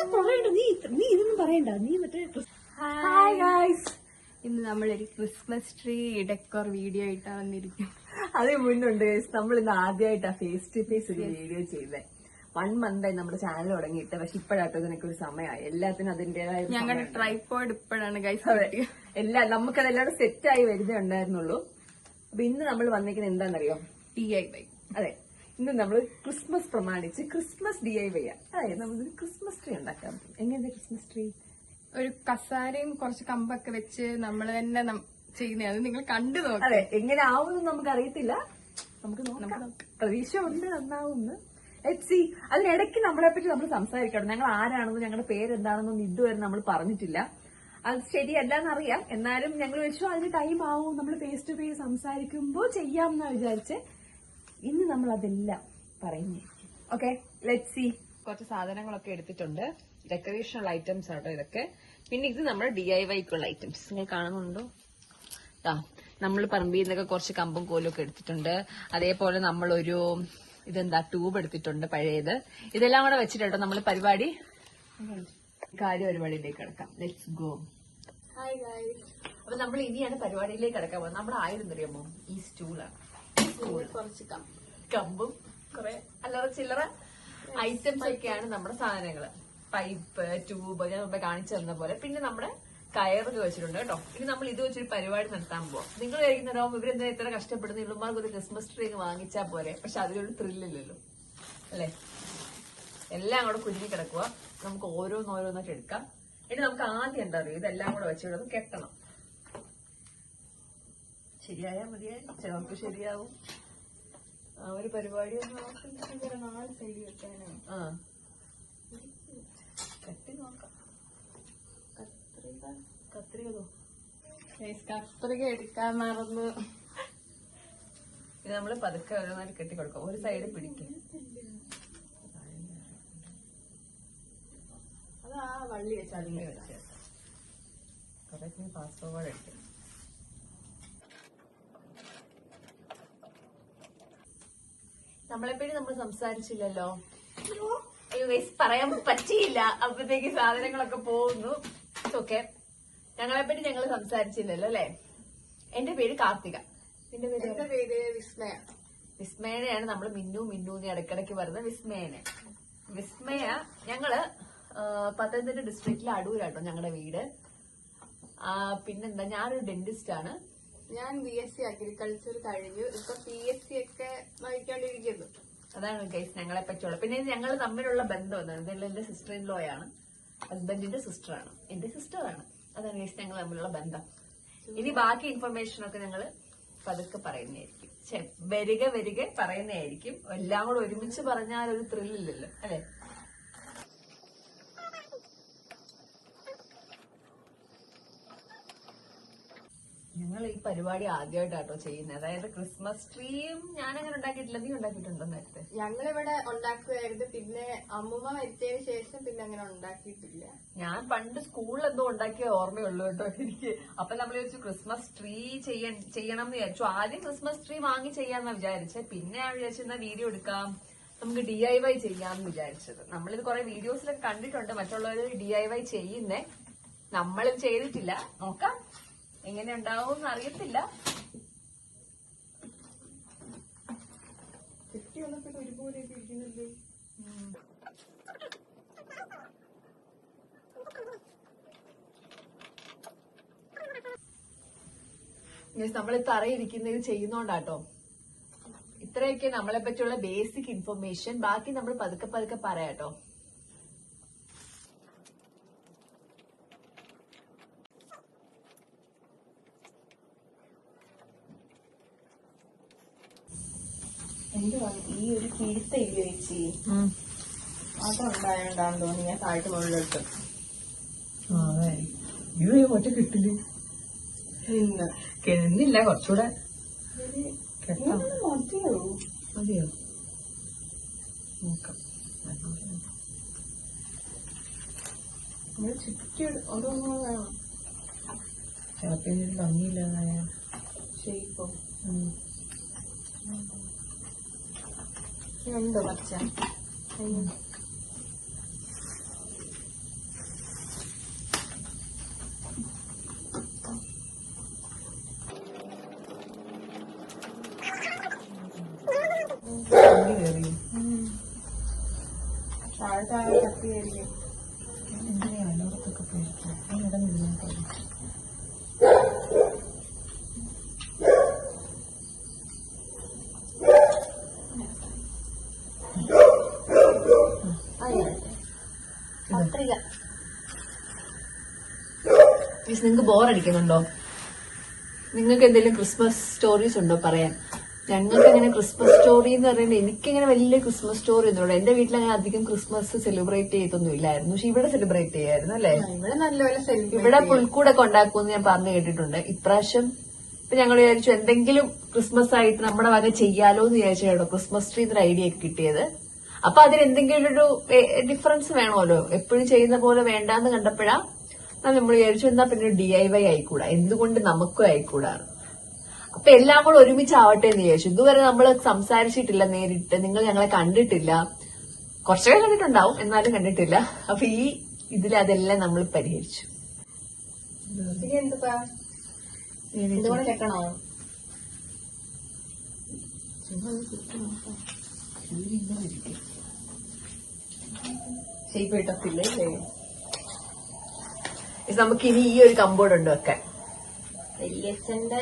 നീ ഇതൊന്നും പറയണ്ട. നീ മറ്റേ ഹായ് ഗൈസ്, ഇന്ന് നമ്മളൊരു ക്രിസ്മസ് ട്രീ ഡെക്കോർ വീഡിയോ ആയിട്ടാ വന്നിരിക്കും. അതേ മുന്നുണ്ട് ഗൈസ്. നമ്മൾ ഇന്ന് ആദ്യമായിട്ടാ ഫേസ് ടു ഫേസ് ഒരു വീഡിയോ ചെയ്തേ. 1 മന്തായി നമ്മുടെ ചാനൽ തുടങ്ങിയിട്ട്. പക്ഷെ ഇപ്പോഴാട്ടോ ഇതിനൊക്കെ ഒരു സമയമായി. എല്ലാത്തിനും അതിന്റേതായ ഞങ്ങളുടെ ട്രൈപോഡ് ഇപ്പോഴാണ് ഗൈസ്. നമുക്കതെല്ലാം സെറ്റായി വരുന്നേ ഉണ്ടായിരുന്നുള്ളൂ. അപ്പൊ ഇന്ന് നമ്മൾ വന്നിരിക്കുന്നത് എന്താണെന്നറിയോ? DIY. അതെ, ഇന്ന് നമ്മൾ ക്രിസ്മസ് പ്രമാണിച്ച് ക്രിസ്മസ് DIY. അതായത് നമ്മളൊരു ക്രിസ്മസ് ട്രീ ഉണ്ടാക്കാം. എങ്ങനെയാ ക്രിസ്മസ് ട്രീ? ഒരു കസാരയും കുറച്ച് കമ്പൊക്കെ വെച്ച് നമ്മൾ തന്നെ ചെയ്യുന്നത്. അത് നിങ്ങൾ കണ്ടു നോക്കാം. അതെ, എങ്ങനെ ആവുമെന്ന് നമുക്ക് അറിയത്തില്ല. നമുക്ക് നോക്കാം. പ്രതീക്ഷ ഉണ്ട് നന്നാവുമെന്ന്. Let's see. അതിനിടയ്ക്ക് നമ്മളെ പറ്റി നമ്മൾ സംസാരിക്കണം. ഞങ്ങൾ ആരാണെന്നും ഞങ്ങളുടെ പേരെന്താണെന്നും ഇതുവരെ നമ്മൾ പറഞ്ഞിട്ടില്ല. അത് ശരിയല്ലെന്നറിയാം. എന്നാലും ഞങ്ങൾ വെച്ചു അതിന് ടൈം ആവും, നമ്മൾ ഫേസ് ടു ഫേസ് സംസാരിക്കുമ്പോൾ ചെയ്യാമെന്നാ വിചാരിച്ച് ഇന്ന് നമ്മൾ അതെല്ലാം പറയുന്നതായിരിക്കും. Okay, let's see. കുറച്ച് സാധനങ്ങളൊക്കെ എടുത്തിട്ടുണ്ട്. ഡെക്കറേഷണൽ ഐറ്റംസ് ആട്ടോ ഇതൊക്കെ. പിന്നെ ഇത് നമ്മുടെ DIYക്കുള്ള ഐറ്റംസ്. നിങ്ങൾ കാണുന്നുണ്ടോ? നമ്മൾ പറമ്പിൽ നിന്നൊക്കെ കുറച്ച് കമ്പും കോലും ഒക്കെ എടുത്തിട്ടുണ്ട്. അതേപോലെ നമ്മളൊരു ട്യൂബ് എടുത്തിട്ടുണ്ട് പഴയത്. ഇതെല്ലാം കൂടെ വെച്ചിട്ടോ നമ്മൾ പരിപാടിയിലേക്ക് കിടക്കാം. Let's go. Hi guys. അപ്പൊ നമ്മൾ ഇനിയാണ് പരിപാടിയിലേക്ക് കിടക്കാൻ പോകുന്നത്. നമ്മുടെ ആയിരുന്നറിയാമോ? ഈ സ്റ്റൂളാണ്. കുറച്ച് കമ്പും കുറെ അല്ലറ ചില്ലറ ഐറ്റംസ് ഒക്കെയാണ് നമ്മുടെ സാധനങ്ങള്. പൈപ്പ്, ട്യൂബ് ഞാൻ മുമ്പേ കാണിച്ചു തന്ന പോലെ. പിന്നെ നമ്മുടെ കയറൊക്കെ വെച്ചിട്ടുണ്ട് കേട്ടോ. ഇനി നമ്മൾ ഇത് വെച്ചൊരു പരിപാടി നടത്താൻ പോവാം. നിങ്ങൾ കഴിക്കുന്നോ ഇവരെന്താ ഇത്ര കഷ്ടപ്പെടുന്ന? ഇളുമാർക്ക് ഒരു ക്രിസ്മസ് ട്രീ വാങ്ങിച്ചാൽ പോരെ. പക്ഷെ അതിലൊരു ത്രില്ലില്ലല്ലോ അല്ലെ? എല്ലാം കൂടെ കുഞ്ഞി കിടക്കുക. നമുക്ക് ഓരോന്നോരോന്നൊക്കെ എടുക്കാം. ഇനി നമുക്ക് ആദ്യം എന്താ അറിയോ, ഇതെല്ലാം കൂടെ വെച്ചിട്ട് കെട്ടണം. ശരിയായാ മതിയായി. ചിലർക്ക് ശരിയാവും. ആ ഒരു പരിപാടി നാല് സൈഡ് വെക്കാനാണ്. കത്തി നോക്കാം. കത്രിക എടുക്കാൻ മറന്നു. ഇത് നമ്മള് പതുക്കെ ഓരോന്നായിട്ട് കെട്ടിക്കൊടുക്കാം. ഒരു സൈഡ് പിടിക്കും. അത് ആ വള്ളി വെച്ചാൽ കുറെ ഫാസ്റ്റ് ഫോർവേഡ് എടുക്കും. നമ്മളെപ്പറ്റി നമ്മൾ സംസാരിച്ചില്ലല്ലോ. പറയാൻ പറ്റിയില്ല. അപ്പത്തേക്ക് സാധനങ്ങളൊക്കെ പോകുന്നു. ഓക്കെ, ഞങ്ങളെപ്പറ്റി ഞങ്ങൾ സംസാരിച്ചില്ലല്ലോ അല്ലെ? എന്റെ പേര് കാർത്തിക. നിന്റെ പേര് വിസ്മയ. വിസ്മയനെയാണ് നമ്മൾ മിന്നു ഇടയ്ക്കിടയ്ക്ക് പറയുന്നത്. വിസ്മയ ഞങ്ങള് പത്തനംതിട്ട ഡിസ്ട്രിക്റ്റിലെ അടൂരാട്ടോ ഞങ്ങളുടെ വീട്. പിന്നെന്താ, ഞാനൊരു ഡെന്റിസ്റ്റ് ആണ്. ഞാൻ BSc അഗ്രികൾച്ചർ കഴിഞ്ഞു. ഇപ്പൊ PSc ഒക്കെ വായിക്കാണ്ടിരിക്കുന്നു. അതാണ് ഗൈസ് ഞങ്ങളെ പറ്റിയുള്ള. പിന്നെ ഞങ്ങൾ തമ്മിലുള്ള ബന്ധം എന്താണ്? ഇതെല്ലാം എന്റെ സിസ്റ്റർ ഇൻ ലോ ആണ്. ഹസ്ബൻഡിന്റെ സിസ്റ്ററാണ്, എന്റെ സിസ്റ്ററാണ്. അതാണ് ഗൈസ് ഞങ്ങൾ തമ്മിലുള്ള ബന്ധം. ഇനി ബാക്കി ഇൻഫർമേഷൻ ഒക്കെ ഞങ്ങൾ പതുക്കെ പറയുന്നതായിരിക്കും. വരിക പറയുന്നതായിരിക്കും. എല്ലാം കൂടെ ഒരുമിച്ച് പറഞ്ഞാൽ ഒരു ത്രില്ലില്ലല്ലോ അല്ലെ? ഞങ്ങൾ ഈ പരിപാടി ആദ്യമായിട്ടാട്ടോ ചെയ്യുന്നത്. അതായത് ക്രിസ്മസ് ട്രീയും ഞാനങ്ങനെ ഉണ്ടാക്കിയിട്ടില്ല. നീ ഉണ്ടാക്കിയിട്ടുണ്ടോ നേരത്തെ? ഞങ്ങളിവിടെ ഉണ്ടാക്കുമായിരുന്നു. പിന്നെ അമ്മൂമ്മ മരിച്ചതിന് ശേഷം പിന്നെ അങ്ങനെ ഉണ്ടാക്കിയിട്ടില്ല. ഞാൻ പണ്ട് സ്കൂളിൽ എന്തോ ഉണ്ടാക്കിയ ഓർമ്മയുള്ളൂ കേട്ടോ എനിക്ക്. അപ്പൊ നമ്മൾ വിചാരിച്ചു ക്രിസ്മസ് ട്രീ ചെയ്യണം എന്ന് വിചാരിച്ചു. ആദ്യം ക്രിസ്മസ് ട്രീ വാങ്ങി ചെയ്യാന്നാ വിചാരിച്ചത്. പിന്നെ ഞാൻ വിചാരിച്ചെന്നാ വീഡിയോ എടുക്കാം, നമുക്ക് DIY ചെയ്യാന്ന് വിചാരിച്ചത്. നമ്മളിത് കുറെ വീഡിയോസിലൊക്കെ കണ്ടിട്ടുണ്ട് മറ്റുള്ളവർ DIY ചെയ്യുന്നേ. നമ്മളിത് ചെയ്തിട്ടില്ല. നോക്കാം എങ്ങനെ ഉണ്ടാവും അറിയത്തില്ല. കുട്ടി വന്നപ്പോൾ ഒരുപോലെ ഇരിക്കുന്നുണ്ട്. നമ്മൾ തറയിരിക്കുന്നത് ചെയ്യുന്നോണ്ടാട്ടോ. ഇത്രയൊക്കെ നമ്മളെ പറ്റിയുള്ള ബേസിക് ഇൻഫർമേഷൻ. ബാക്കി നമ്മൾ പതുക്കെ പറയാട്ടോ. എന്തുവാ ഈ ഒരു കിഴുത്ത ചേച്ചി? അതുണ്ടായോണ്ടാന്ന് തോന്നി ഞാൻ താഴ്ത്തു മുകളിലോട്ട്. ഒറ്റ കിട്ടില്ല. കിഴന്നില്ല, കുറച്ചുകൂടെ മതിയോ നോക്കാം. ചുറ്റി അതൊന്നും വേണം. ചിലപ്പോ ഭംഗിയില്ലാതായ ഷേപ്പോ ഉണ്ടോ പച്ച? താഴെ കത്തിയായിരിക്കും. അലോറത്തൊക്കെ പോയിരിക്കും. പത്രിക നിങ്ങൾക്ക് ബോറടിക്കുന്നുണ്ടോ? നിങ്ങൾക്ക് എന്തെങ്കിലും ക്രിസ്മസ് സ്റ്റോറീസ് ഉണ്ടോ പറയാൻ? ഞങ്ങൾക്ക് അങ്ങനെ ക്രിസ്മസ് സ്റ്റോറി എന്ന് പറയുന്നത് എനിക്കങ്ങനെ വലിയ ക്രിസ്മസ് സ്റ്റോറി ഒന്നുമില്ല. എന്റെ വീട്ടിൽ അങ്ങനെ അധികം ക്രിസ്മസ് സെലിബ്രേറ്റ് ചെയ്തൊന്നും ഇല്ലായിരുന്നു. പക്ഷെ ഇവിടെ സെലിബ്രേറ്റ് ചെയ്യായിരുന്നു അല്ലേ? ഇവിടെ നല്ലപോലെ സെലിബ്രേറ്റ്. ഇവിടെ പുൽക്കൂടൊക്കെ ഉണ്ടാക്കുമെന്ന് ഞാൻ പറഞ്ഞു കേട്ടിട്ടുണ്ട്. ഇപ്രാവശ്യം ഇപ്പൊ ഞങ്ങൾ വിചാരിച്ചു എന്തെങ്കിലും ക്രിസ്മസ് ആയിട്ട് നമ്മുടെ വക ചെയ്യാലോ എന്ന് വിചാരിച്ചാട്ടോ ക്രിസ്മസ് ട്രീ എന്നൊരു ഐഡിയ ഒക്കെ കിട്ടിയത്. അപ്പൊ അതിനെന്തെങ്കിലും ഒരു ഡിഫറൻസ് വേണമല്ലോ. എപ്പോഴും ചെയ്യുന്ന പോലെ വേണ്ടാന്ന് കണ്ടപ്പോഴാ നമ്മൾ വിചാരിച്ചു എന്നാ പിന്നെ DIY ആയിക്കൂടാ, എന്തുകൊണ്ട് നമുക്കും ആയിക്കൂടാ. അപ്പൊ എല്ലാം കൂടെ ഒരുമിച്ചാവട്ടെ എന്ന് വിചാരിച്ചു. ഇതുവരെ നമ്മൾ സംസാരിച്ചിട്ടില്ല നേരിട്ട്, നിങ്ങൾ ഞങ്ങളെ കണ്ടിട്ടില്ല. കുറച്ചൊക്കെ കണ്ടിട്ടുണ്ടാവും, എന്നാലും കണ്ടിട്ടില്ല. അപ്പൊ ഈ ഇതിൽ അതെല്ലാം നമ്മൾ പരിഹരിച്ചു. എന്തുവാ ഇതുകൂടെ കെട്ടണോ? ഷേപ്പ് കിട്ടത്തില്ലേ? നമുക്ക് ഇനി ഈ ഒരു കമ്പോർഡ് ഉണ്ട് വെക്കാൻ. വല്യച്ഛന്റെ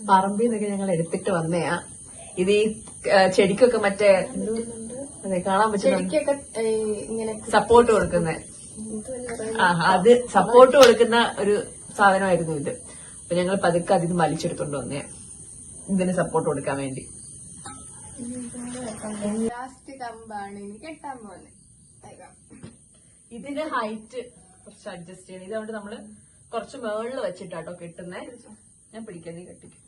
പറമ്പിൽ നിന്നൊക്കെ ഞങ്ങൾ എടുത്തിട്ട് വന്നയാ. ഇത് ഈ ചെടിക്കൊക്കെ മറ്റേ അതെ കാണാൻ പറ്റുന്ന ശരിക്കൊക്കെ ഇങ്ങനെ സപ്പോർട്ട് കൊടുക്കുന്ന അത് സപ്പോർട്ട് കൊടുക്കുന്ന ഒരു സാധനമായിരുന്നു ഇത്. അപ്പൊ ഞങ്ങൾ പതുക്കെ അതിന് വലിച്ചെടുത്തോണ്ട് വന്നേ ഇതിന് സപ്പോർട്ട് കൊടുക്കാൻ വേണ്ടി. ലാസ്റ്റ് കമ്പാണ് ഇനി കെട്ടാൻ പോലെ. ഇതിന്റെ ഹൈറ്റ് കുറച്ച് അഡ്ജസ്റ്റ് ചെയ്യണം. ഇതുകൊണ്ട് നമ്മള് കുറച്ച് മേളില് വെച്ചിട്ടാട്ടോ കെട്ടുന്നേ. ഞാൻ പിടിക്കാൻ, നീ കെട്ടിക്കും.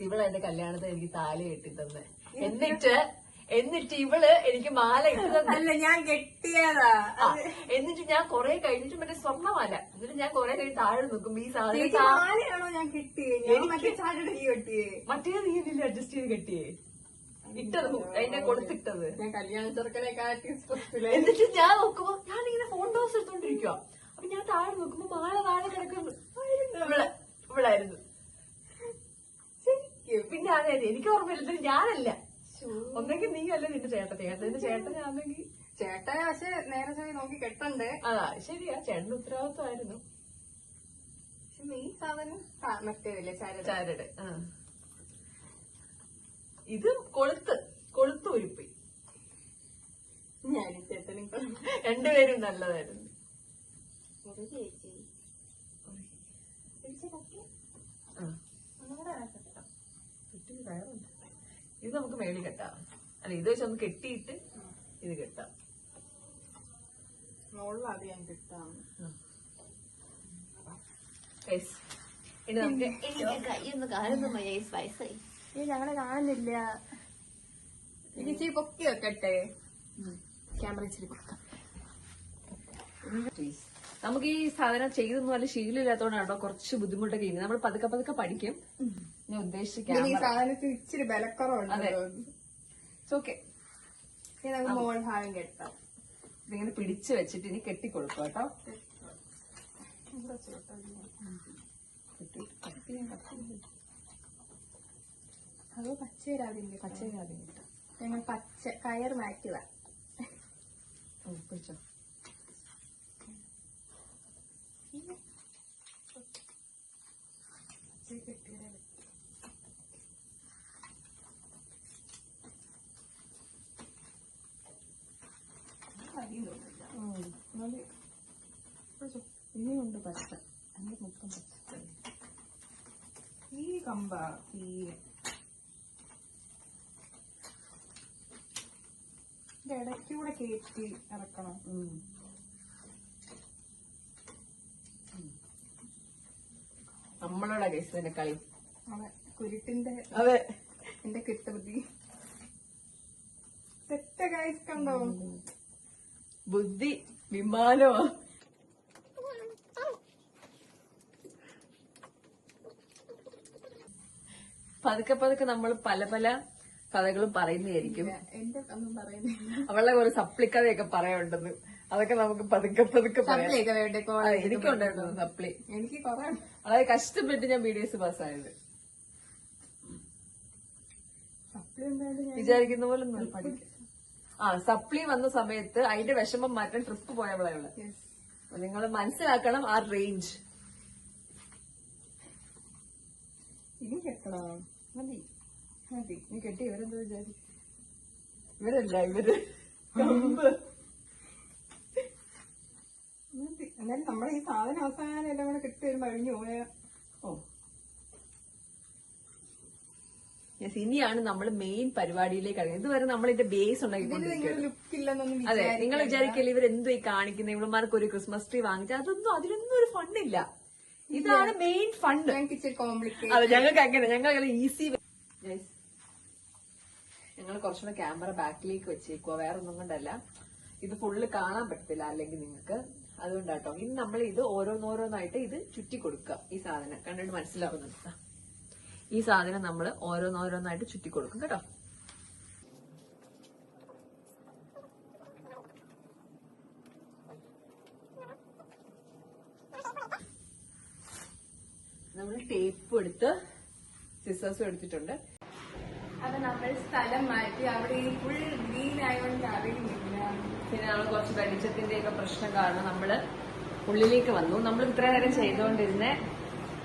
ഇവള് എന്റെ കല്യാണത്തിന് എനിക്ക് താലി കെട്ടി തന്നെ. എന്നിട്ട് ഇവള് എനിക്ക് മാല ഇട്ട് അല്ല ഞാൻ കെട്ടിയതാ. എന്നിട്ട് ഞാൻ കുറെ കഴിഞ്ഞിട്ട് മറ്റേ സ്വർണ്ണമാല. എന്നിട്ട് ഞാൻ കുറെ കഴിഞ്ഞ് താഴെ നോക്കും ഈ സാധനം മാലയാണോ ഞാൻ കെട്ടിയേ? മറ്റേ ചാടിടക്കി കെട്ടിയേ. മറ്റേ നീ എന്തില്ല അഡ്ജസ്റ്റ് ചെയ്ത് കെട്ടിയേ? ഇട്ടത് അതിനെ കൊടുത്തിട്ടത്. ഞാൻ കല്യാണ ചെറുക്കനെ കാട്ടി. എന്നിട്ട് ഞാൻ നോക്കുമ്പോ ഞാനിങ്ങനെ ഫോട്ടോസ് എടുത്തോണ്ടിരിക്കുക. അപ്പൊ ഞാൻ താഴെ നോക്കുമ്പോ മാല താഴെ കിടക്കുന്നു. ഇവളായിരുന്നു. പിന്നെ അതെ എനിക്ക് ഓർമ്മയില്ല, ഞാനല്ല. ഒന്നെങ്കിൽ നീ അല്ല നിന്റെ ചേട്ടന്റെ ചേട്ടനാണെങ്കിൽ ചേട്ടനെ പക്ഷെ നേരെ ചെറിയ നോക്കി കെട്ടണ്ടേ. അതാ ശരിയാ, ചേട്ടന്റെ ഉത്തരവാദിത്വമായിരുന്നു. ഈ സാധനം മറ്റേതല്ലേ ചരട്. ഇത് കൊളുത്ത് ഉരുപ്പി. ഞാനും ചേട്ടനും രണ്ടുപേരും നല്ലതായിരുന്നു. ഇത് നമുക്ക് മേളിൽ കെട്ടാം. അല്ല ഇത് വെച്ച് നമുക്ക് കെട്ടിയിട്ട് ഇത് കെട്ടാം. മുകളിലത് ഞാൻ കിട്ടാം. ഇനി നമുക്ക് കൈയൊന്ന് കാണുന്നു. വയസ്സായി ഞങ്ങളെ കാണുന്നില്ല. ഇത് ഇച്ചിരി പൊക്കി വെക്കട്ടെ. ക്യാമറ ഇച്ചിരി പൊക്കാം. നമുക്ക് ഈ സാധനം ചെയ്തൊന്നും അല്ല ശീലമില്ലാത്തോണ്ടാണോ കുറച്ച് ബുദ്ധിമുട്ടൊക്കെ ഇനി നമ്മൾ പതുക്കെ പഠിക്കും. ഞാൻ ഉദ്ദേശിക്കാം ഈ സാധനത്തിന് ഇച്ചിരി ബലക്കുറവുണ്ട്. ഓക്കെ, നമുക്ക് മോൾ ഭാഗം കെട്ടാം. ഇതിങ്ങനെ പിടിച്ചു വെച്ചിട്ട് ഇനി കെട്ടിക്കൊടുക്കും കേട്ടോ. അതോ പച്ചയിരാതില്ല? പച്ചയിരാതി കിട്ടാം. ഞങ്ങൾ പച്ച കയർ മാറ്റുക. പിടിച്ചോ. ഇനിയുണ്ട് പച്ച. അതിന്റെ മൊത്തം പച്ച. ഈ കമ്പ തീരെ ഇടയ്ക്കൂടെ കയറ്റി ഇറക്കണം. നമ്മളോടാ കേസ് തന്നെ കളി. അതെ, കുരുട്ടിന്റെ അതെ എന്റെ കിട്ടുബുദ്ധി. സെറ്റ് ഗൈസ് കണ്ടോ? ബുദ്ധി വിമാനോ. പതുക്കെ നമ്മൾ പല കഥകളും പറയുന്നതായിരിക്കും. എന്റെ ഒന്നും പറയുന്നില്ല. അവളുടെ കുറെ സപ്ലിക്കഥയൊക്കെ പറയാനുണ്ടെന്ന്. അതൊക്കെ നമുക്ക് പതുക്കെ പറയാം. എനിക്കുണ്ടായിരുന്നു സപ്ലി. എനിക്ക് കുറെ അതായത് കഷ്ടപ്പെട്ട് ഞാൻ BDS പാസ്സായത്. വിചാരിക്കുന്ന പോലെ ഒന്നും പഠിക്കും. സപ്ലി വന്ന സമയത്ത് അതിന്റെ വിഷമം മാറ്റാൻ ട്രിപ്പ് പോയവളെ നിങ്ങൾ മനസ്സിലാക്കണം ആ റേഞ്ച്. ഇനി കെട്ടണോ? മതി മതി, നീ കെട്ടി. ഇവരെന്താ വിചാരിക്കും? ഇവരല്ല, ഇവര് കമ്പ്. എന്നാലും നമ്മുടെ ഈ സാധനം അവസാനം എല്ലാം കൂടെ കിട്ടി വരുമ്പോ അഴിഞ്ഞു പോയ. ഇനിയാണ് നമ്മൾ മെയിൻ പരിപാടിയിലേക്ക് ഇറങ്ങുന്നത്. ഇതുവരെ നമ്മൾ ഇതിന്റെ ബേസ് ഉണ്ടാക്കിക്കൊണ്ടിരിക്കുന്നത്. ലുക്ക് ഇല്ലെന്നൊന്നും അതെ, നിങ്ങൾ വിചാരിക്കില്ല ഇവരെന്തോ ഈ കാണിക്കുന്നത്, ഇവളുമാർക്ക് ഒരു ക്രിസ്മസ് ട്രീ വാങ്ങിച്ചാൽ അതിലൊന്നും ഒരു ഫണ്ടില്ല. ഇതാണ് മെയിൻ ഫണ്ട്. കോംപ്ലിക്കേറ്റ്. അതെ, ഞങ്ങൾക്ക് അങ്ങനെ, ഞങ്ങൾ ഈസി. ഞങ്ങൾ കുറച്ചുകൂടെ ക്യാമറ ബാക്കിലേക്ക് വെച്ചേക്കുവോ, വേറെ ഒന്നും കൊണ്ടല്ല. ഇത് ഫുള്ള് കാണാൻ പറ്റത്തില്ല അല്ലെങ്കിൽ നിങ്ങൾക്ക്, അതുകൊണ്ടാട്ടോ. ഇനി നമ്മൾ ഇത് ഓരോന്നോരോന്നായിട്ട് ഇത് ചുറ്റി കൊടുക്കുക. ഈ സാധനം കണ്ടിട്ട് മനസ്സിലാവുന്നുണ്ട്. ഈ സാധനം നമ്മൾ ഓരോന്നോരോന്നായിട്ട് ചുറ്റി കൊടുക്കും കേട്ടോ. നമ്മൾ ടേപ്പ് എടുത്ത് സിസേഴ്സും എടുത്തിട്ടുണ്ട്. അപ്പൊ നമ്മൾ സ്ഥലം മാറ്റി. അവിടെ ഈ ഫുൾ ഗ്രീൻ ആയതുകൊണ്ട് അറിയുന്നില്ല. പിന്നെ നമ്മൾ കുറച്ച് വെളിച്ചത്തിന്റെ ഒക്കെ പ്രശ്നം കാരണം നമ്മള് ഉള്ളിലേക്ക് വന്നു. നമ്മൾ ഇത്ര നേരം ചെയ്തുകൊണ്ടിരുന്ന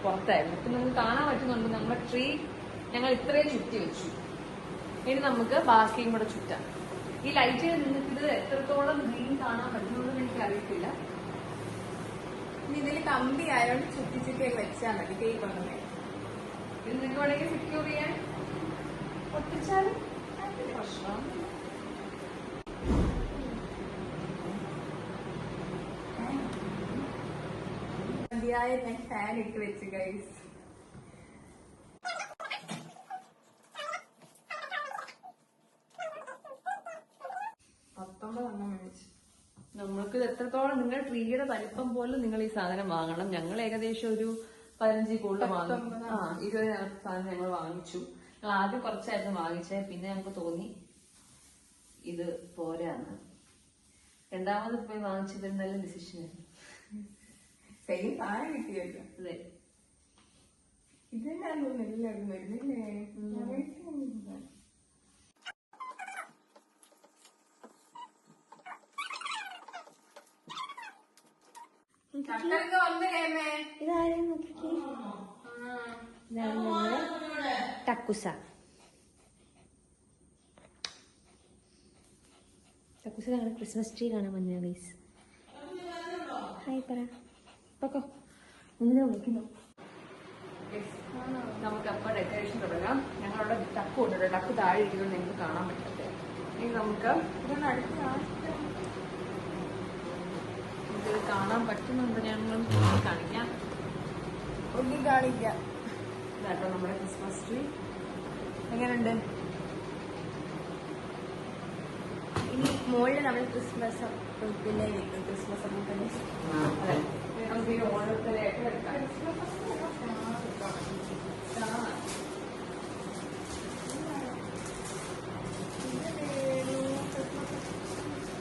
പുറത്തായിരുന്നു. ഇപ്പൊ നിങ്ങൾക്ക് കാണാൻ പറ്റുന്നുണ്ട് നമ്മുടെ ട്രീ ഞങ്ങൾ ഇത്രയും ചുറ്റി വെച്ചു. ഇനി നമുക്ക് ബാക്കിയും കൂടെ ചുറ്റാം. ഈ ലൈറ്റിൽ നിങ്ങൾക്ക് ഇത് എത്രത്തോളം ഗ്രീൻ കാണാൻ പറ്റുന്നതെന്ന് എനിക്ക് അറിയത്തില്ല. ഇതിൽ കമ്പി ആയതുകൊണ്ട് ചുറ്റി ചുറ്റി വെച്ചാൽ മതി. ടേപ്പ് അങ്ങനെ ഇത് നിങ്ങൾക്ക് വേണമെങ്കിൽ സെക്യൂർ ചെയ്യാൻ ഒട്ടിച്ചാലും പ്രശ്നം. മതിയായ ഞാൻ ഫാൻ ഇട്ട് വെച്ച് ഗൈസ്. നമ്മൾക്ക് എത്രത്തോളം നിങ്ങളുടെ ട്രീയുടെ വലിപ്പം പോലും നിങ്ങൾ ഈ സാധനം വാങ്ങണം. ഞങ്ങൾ ഏകദേശം ഒരു 15 കൂടുതൽ വാങ്ങും. 20 സാധനം ഞങ്ങൾ വാങ്ങിച്ചു. ഞങ്ങൾ ആദ്യം കുറച്ചായിരുന്നു വാങ്ങിച്ചത്. പിന്നെ ഞങ്ങൾക്ക് തോന്നി ഇത് പോരാന്ന്. രണ്ടാമത് പോയി വാങ്ങിച്ചത് നല്ല ഡിസിഷനായിരുന്നു. സെയിം സാധനം കിട്ടിയല്ലോ. അതെ, ഇതെല്ലാം എല്ലാവരും വരുന്നില്ലേ? ടക്കുസ. ടക്കുസ ഞങ്ങളുടെ ക്രിസ്മസ് ട്രീ കാണാൻ വന്നു ഗൈസ്. ഹായ് പറ. പൊക്കോ, നിന്നെ വിളിക്കുന്നു. നമുക്ക് അപ്പൊ ഡെക്കറേഷൻ തുടങ്ങാം. ഞങ്ങളുടെ ടക്ക് കൊണ്ടുവരും. ടക്ക് താഴെ ഇരിക്കുന്നത് നിങ്ങൾക്ക് കാണാൻ പറ്റത്തെ. ഇനി നമുക്ക് ഇത് കാണാൻ പറ്റുന്നുണ്ട്. ഞങ്ങൾ കാണിക്കാം. ഒന്നും കാണിക്കാം. ഇതാട്ടോ നമ്മുടെ ക്രിസ്മസ് ട്രീ. എങ്ങനെയുണ്ട്? ഇനി മുകളിൽ നമ്മൾ ക്രിസ്മസ് പിന്നെ ക്രിസ്മസ് ഒക്കെ തന്നെ. അതെ, നമുക്ക് ഈ ഓരോരുത്തരെയൊക്കെ എടുക്കാം.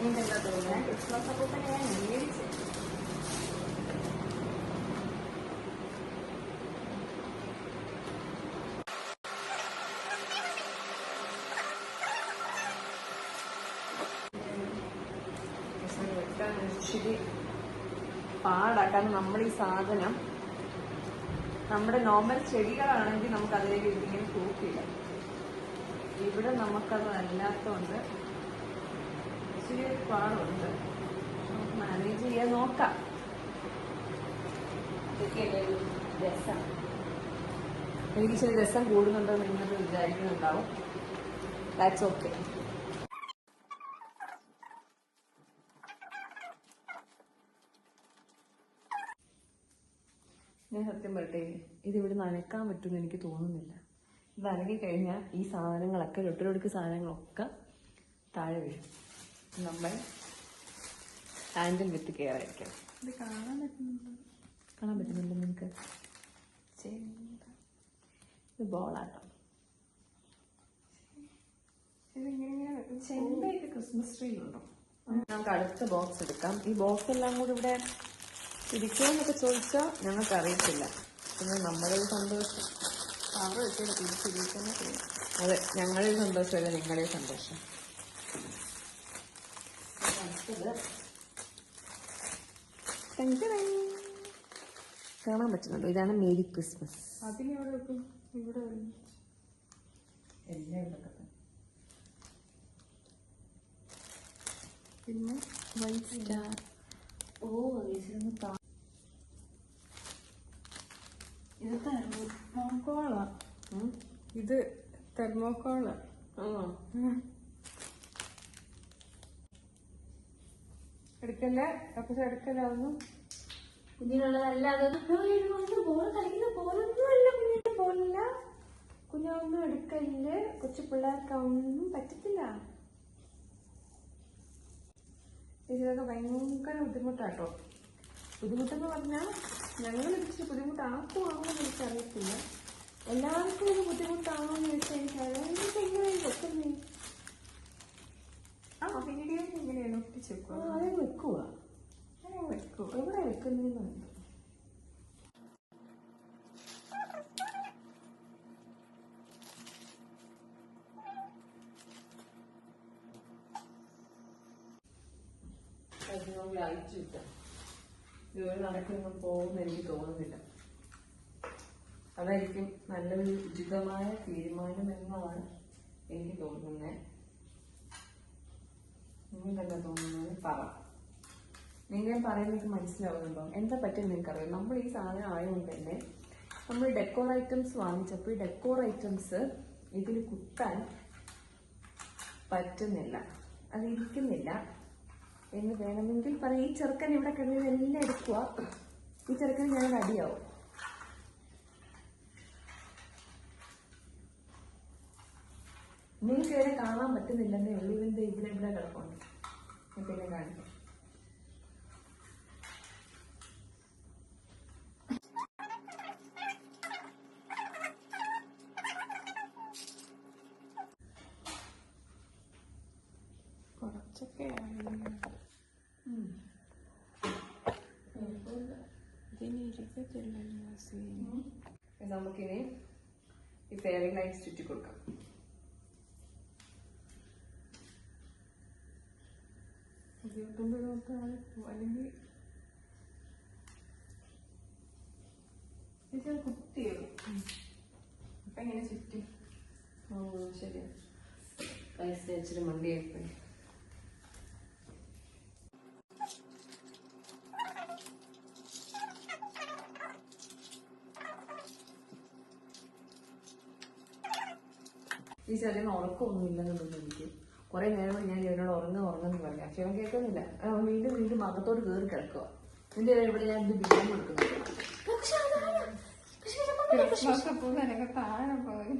എന്താ തോന്നുന്നത്? ക്രിസ്മസ് ഒക്കെ തന്നെ ഞാൻ മേടിച്ചു. ഇച്ചിരി പാടാക്കാൻ നമ്മൾ ഈ സാധനം നമ്മുടെ നോർമൽ ചെടികളാണെങ്കിൽ നമുക്ക് അതിലേക്ക് ഇങ്ങനെ തൂക്കില്ല. ഇവിടെ നമുക്കത് അല്ലാത്തതുകൊണ്ട് ഇച്ചിരി പാടുണ്ട്. നമുക്ക് മാനേജ് ചെയ്യാൻ നോക്കാം. ഇതൊക്കെയല്ലേ ഒരു രസം. എനിക്ക് ഇച്ചിരി രസം കൂടുന്നുണ്ടോ നിങ്ങൾ വിചാരിക്കുന്നുണ്ടാവും. That's okay. ഞാൻ സത്യം പറയട്ടെ, ഇതിവിടെ നനക്കാൻ പറ്റുമെന്ന് എനിക്ക് തോന്നുന്നില്ല. ഇത് നനക്കി കഴിഞ്ഞാൽ ഈ സാധനങ്ങളൊക്കെ ഒട്ടൊരുടുക്ക് സാധനങ്ങളൊക്കെ താഴെ വീഴും. നമ്മൾ ഹാൻഡിൽ വിത്ത് കെയർ ആയിരിക്കണം. ഇത് കാണാൻ പറ്റുന്നുണ്ടോ? കാണാൻ പറ്റുന്നുണ്ടോ നിങ്ങൾക്ക്? ഇത് ബോളാട്ടോ. ചെണ്ടയൊക്കെ ക്രിസ്മസ് ട്രീയിലുണ്ടോ? നമുക്ക് അടുത്ത ബോക്സ് എടുക്കാം. ഈ ബോക്സ് എല്ലാം കൂടി ഇവിടെ ഇരിക്കുമെന്നൊക്കെ ചോദിച്ചാൽ ഞങ്ങൾക്ക് അറിയത്തില്ല. പിന്നെ നമ്മുടെ ഒരു സന്തോഷം കവർ വെച്ചാൽ തിരിച്ചിരിക്കുന്ന ചെയ്യും. അതെ, ഞങ്ങളിൽ സന്തോഷമല്ല നിങ്ങളെ സന്തോഷം. കാണാൻ പറ്റുന്നുണ്ടോ? ഇതാണ് മേരി ക്രിസ്മസ്. അതിനെവിടെ വെക്കും? ഇവിടെ വരും. എല്ലാം ഇവിടെ. പിന്നെ വൈറ്റ് സ്റ്റാർ. ഓ ഇതൊന്ന് ഇത് തെർമോക്കോളാ. ഇത് തെർമോക്കോളാ. എടുക്കല്ലേ? അപ്പൊ എടുക്കലാവുന്നു. കുഞ്ഞിനുള്ളതല്ല അതൊന്നും ബോൾ കളിക്കുന്ന ബോളൊന്നുമല്ല, കുഞ്ഞിന്റെ ബോളില്ല. കുഞ്ഞൊന്നും എടുക്കല്. കൊച്ചു പിള്ളേർക്ക് ഒന്നും പറ്റത്തില്ല. ഇതൊക്കെ ഭയങ്കര ബുദ്ധിമുട്ടാട്ടോ. ബുദ്ധിമുട്ടെന്ന് പറഞ്ഞാൽ ഞങ്ങൾ ഇച്ചിരി ബുദ്ധിമുട്ടാക്കുവാണോ എന്ന് എനിക്കറിയത്തില്ല. എല്ലാവർക്കും ഒരു ബുദ്ധിമുട്ടാണോന്ന് ചോദിച്ചാൽ എനിക്കറിയാം. എനിക്ക് എങ്ങനെയാണ് വെക്കുന്നത്? ആ വീഡിയോ എങ്ങനെയാണ് ഒട്ടിച്ച് വെക്കുക? അത് വെക്കുക. വെക്കുക. എവിടെ വെക്കുന്നതെന്ന് പറഞ്ഞു. അയച്ചിട്ട ഇതുവരെ നടക്കൊന്നും പോകുമെന്ന് എനിക്ക് തോന്നുന്നില്ല. അതായിരിക്കും നല്ലൊരു ഉചിതമായ തീരുമാനം എന്നാണ് എനിക്ക് തോന്നുന്നത്. നിങ്ങൾക്കെന്താ തോന്നുന്നത്? പറ. നിങ്ങൾ പറയുന്നത് മനസ്സിലാവുന്നുണ്ടോ? എന്താ പറ്റും നിങ്ങൾക്കറിയാം. നമ്മൾ ഈ സാധനം ആയതുകൊണ്ട് തന്നെ നമ്മൾ ഡെക്കോർ ഐറ്റംസ് വാങ്ങിച്ചപ്പോൾ ഈ ഡെക്കോർ ഐറ്റംസ് ഇതിൽ കുത്താൻ പറ്റുന്നില്ല, അതിരിക്കുന്നില്ല എന്ന് വേണമെങ്കിൽ പറയാം. ഈ ചെറുക്കൻ ഇവിടെ കിടന്നതെല്ലാം എടുക്കുക. ഈ ചെറുക്കൻ ഞങ്ങൾ അടിയാവും. നിങ്ങൾക്ക് ഇവരെ കാണാൻ പറ്റുന്നില്ലെന്നേ ഉള്ളൂ. ഇതിന്റെ ഇവിടെ ഇവിടെ കിടപ്പുണ്ട്. പിന്നെ കാണിക്കാം. കുറച്ചൊക്കെ നമുക്കിനി ഈ ഫെയറിംഗ് ലൈറ്റ്സ് ചുറ്റി കൊടുക്കാം. അല്ലെങ്കിൽ കുത്തിയോ? അപ്പൊ എങ്ങനെ ചുറ്റി? ശരിയാ. പൈസ ഇച്ചിരി മണ്ടിയായിപ്പോയി. ഈ ചെറിയ ഉറക്കമൊന്നും ഇല്ലെന്നുണ്ടെന്ന് എനിക്ക് കുറെ നേരം ഞാൻ ഇവനോട് ഉറങ്ങുന്നു പറയാം. പക്ഷെ അവൻ കേൾക്കുന്നില്ല. അവൻ വീണ്ടും വീണ്ടും അകത്തോട് കയറി കിടക്കുക. ഇതിന്റെ ഇവിടെ ഞാൻ ഇത് ബിരിയാണി കൊടുക്കുന്നുണ്ട്. ക്രിസ്മസ് പൂവനൊക്കെ താഴെ പോയി.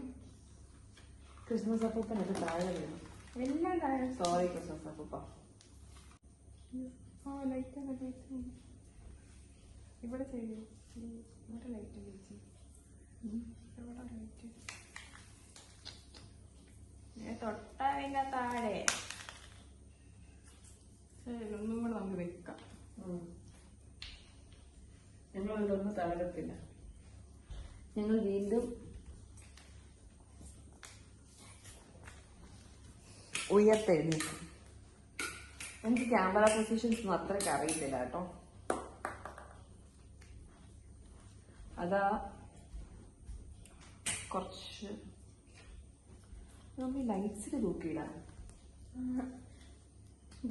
ക്രിസ്മസ് അപ്പൂപ്പനൊക്കെ താഴെ വീണു. എല്ലാം താഴെ. സോറി ക്രിസ്മസ് അപ്പൂപ്പ. ലൈറ്റ് ഇവിടെ ചെയ്യൂ. ഇവിടെ ലൈറ്റ് ചേച്ചി. ഇവിടെ ലൈറ്റ് തൊട്ടതിന്റെ താഴെ. ശരി, ഒന്നും കൂടെ നമുക്ക് വെക്കാം. ഞങ്ങളിതൊന്നും തളരത്തില്ല. ഞങ്ങൾ വീണ്ടും ഉയർത്തെഴുന്നേക്കും. എനിക്ക് ക്യാമറ പൊസിഷൻസ് ഒന്നും അത്രയ്ക്ക് അറിയത്തില്ല കേട്ടോ. അതാ കുറച്ച് നമ്മൾ ലൈറ്റ്സിൽ തൂക്കിയിടാം.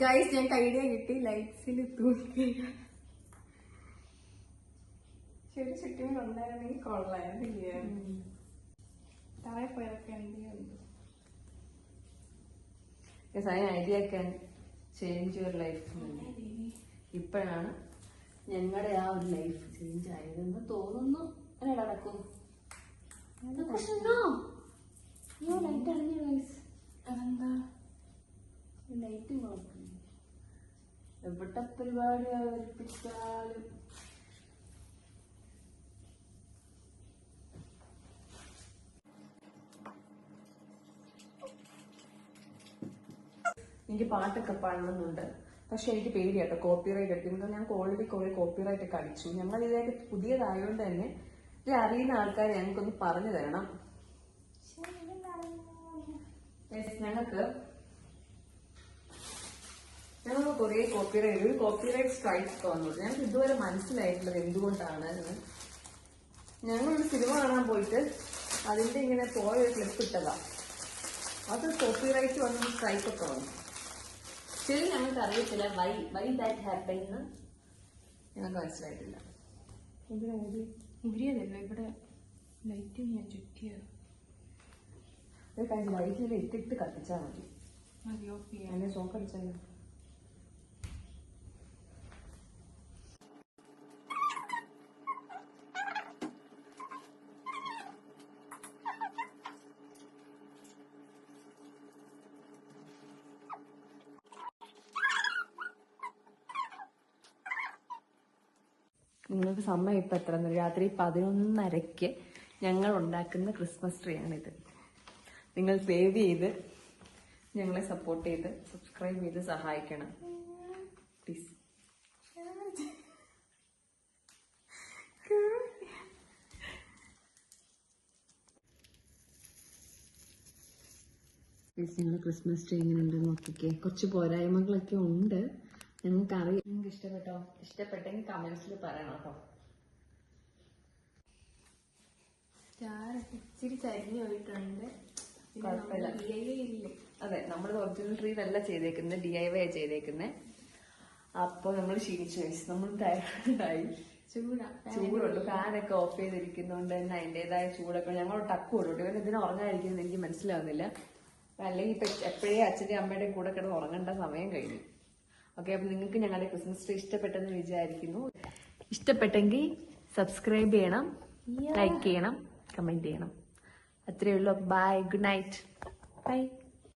ഗൈസ്, ഞങ്ങൾക്ക് ഐഡിയ കിട്ടി. ലൈറ്റ്സിൽ തൂക്കിയിടാം. ശരി, ചുറ്റും ഉണ്ടായിരുന്നെങ്കിൽ കൊള്ളായിരുന്നില്ല. താഴെ പോയതൊക്കെ എന്ത് idea can change your life. ഇപ്പോഴാണ് ഞങ്ങളുടെ ആ ഒരു ലൈഫ് ചേഞ്ച് ആയതെന്ന് തോന്നുന്നു. അല്ലേ നടക്കും? ലൈറ്റ് അണിഞ്ഞു ഗൈസ്. അതെന്താ ലൈറ്റ് കുഴപ്പമില്ല. എവിടെ പരിപാടി അവതരിപ്പിച്ചാലും എനിക്ക് പാട്ടൊക്കെ പാടണമെന്നുണ്ട്. പക്ഷെ എനിക്ക് പേടിയാട്ടോ കോപ്പിറൈറ്റ് അടിക്കുന്നത്. ഞങ്ങൾക്ക് ഓൾറെഡി കുറെ കോപ്പിറൈറ്റ് ഒക്കെ അടിച്ചു. ഞങ്ങൾ ഇതൊക്കെ പുതിയതായതുകൊണ്ട് തന്നെ ഇത് അറിയുന്ന ആൾക്കാരെ ഞങ്ങൾക്കൊന്ന് പറഞ്ഞു തരണം. ഞങ്ങൾക്ക് കുറെ കോപ്പിറൈറ്റ് സ്ട്രൈക്സ് വന്നു. ഞങ്ങൾക്ക് ഇതുവരെ മനസ്സിലായിട്ടുള്ളത് എന്തുകൊണ്ടാണ് എന്ന്. ഞങ്ങളൊരു സിനിമ കാണാൻ പോയിട്ട് അതിന്റെ ഇങ്ങനെ പോയ ഒരു ക്ലിപ്പ് ഇട്ടതാ, അത് കോപ്പിറൈറ്റ് വന്ന സ്ട്രൈക്ക് ഒക്കെ വന്നു. ശരി, ഞങ്ങൾക്ക് അറിയത്തില്ല വൈ ദാറ്റ് ഹാപ്പൻ എന്ന് ഞങ്ങൾക്ക് മനസ്സിലായിട്ടില്ല. ഊരിയതല്ല, ഇവിടെ ലൈറ്റ് ഞാൻ ചുറ്റിയത്. ഒരു കാര്യം, ലൈറ്റിൽ ഇട്ടിട്ട് കത്തിച്ചാൽ മതി. മതി, ഓഫ് ചെയ്യാം. എന്നെ ഷോക്ക് അടിച്ചാൽ നിങ്ങൾക്ക് സമയം ഇപ്പം എത്ര? രാത്രി 11:30 ഞങ്ങൾ ഉണ്ടാക്കുന്ന ക്രിസ്മസ് ട്രീ ആണിത്. നിങ്ങൾ സേവ് ചെയ്ത് ഞങ്ങളെ സപ്പോർട്ട് ചെയ്ത് സബ്സ്ക്രൈബ് ചെയ്ത് സഹായിക്കണം പ്ലീസ്. ഞങ്ങൾ ക്രിസ്മസ് ട്രീ എങ്ങനെ ഉണ്ടെന്ന് നോക്കിക്കേ. കുറച്ച് പോരായ്മകളൊക്കെ ഉണ്ട്, ഞങ്ങൾക്കറിയാം. നിങ്ങൾക്ക് ഇഷ്ടപ്പെട്ടോ? ഇഷ്ടപ്പെട്ടെങ്കിൽ കമന്റ്സിൽ പറയണം കേട്ടോ. സ്റ്റാറൊക്കെ ഇച്ചിരി ചരിഞ്ഞു പോയിട്ടുണ്ട്. കുഴപ്പമില്ല. അതെ, നമ്മൾ ഒറിജിനൽ ട്രീ അല്ല ചെയ്തേക്കുന്നത്, DIY ചെയ്തേക്കുന്നത്. അപ്പൊ നമ്മൾ ക്ഷീണിച്ചു, നമ്മൾ ടയർഡായി. ചൂടുണ്ട്, ഫാനൊക്കെ ഓഫ് ചെയ്തിരിക്കുന്നോണ്ട് തന്നെ അതിന്റേതായ ചൂടൊക്കെ. ഞങ്ങൾ ടക്ക് കൊടുത്തു. ഇവൻ ഇതിനെ ഉറങ്ങാതിരിക്കുന്നത് എനിക്ക് മനസ്സിലാവുന്നില്ല. അല്ലെങ്കിൽ ഇപ്പൊ എപ്പോഴേ അച്ഛൻ്റെയും അമ്മയുടെയും കൂടെ കിടന്ന് ഉറങ്ങേണ്ട സമയം കഴിഞ്ഞു. ഓക്കെ, അപ്പൊ നിങ്ങൾക്ക് ഞങ്ങളുടെ ക്രിസ്മസ് ട്രീ ഇഷ്ടപ്പെട്ടെന്ന് വിചാരിക്കുന്നു. ഇഷ്ടപ്പെട്ടെങ്കിൽ സബ്സ്ക്രൈബ് ചെയ്യണം, ലൈക്ക് ചെയ്യണം, കമന്റ് ചെയ്യണം. അത്രയേ ഉള്ളൂ. Bye, good night, by.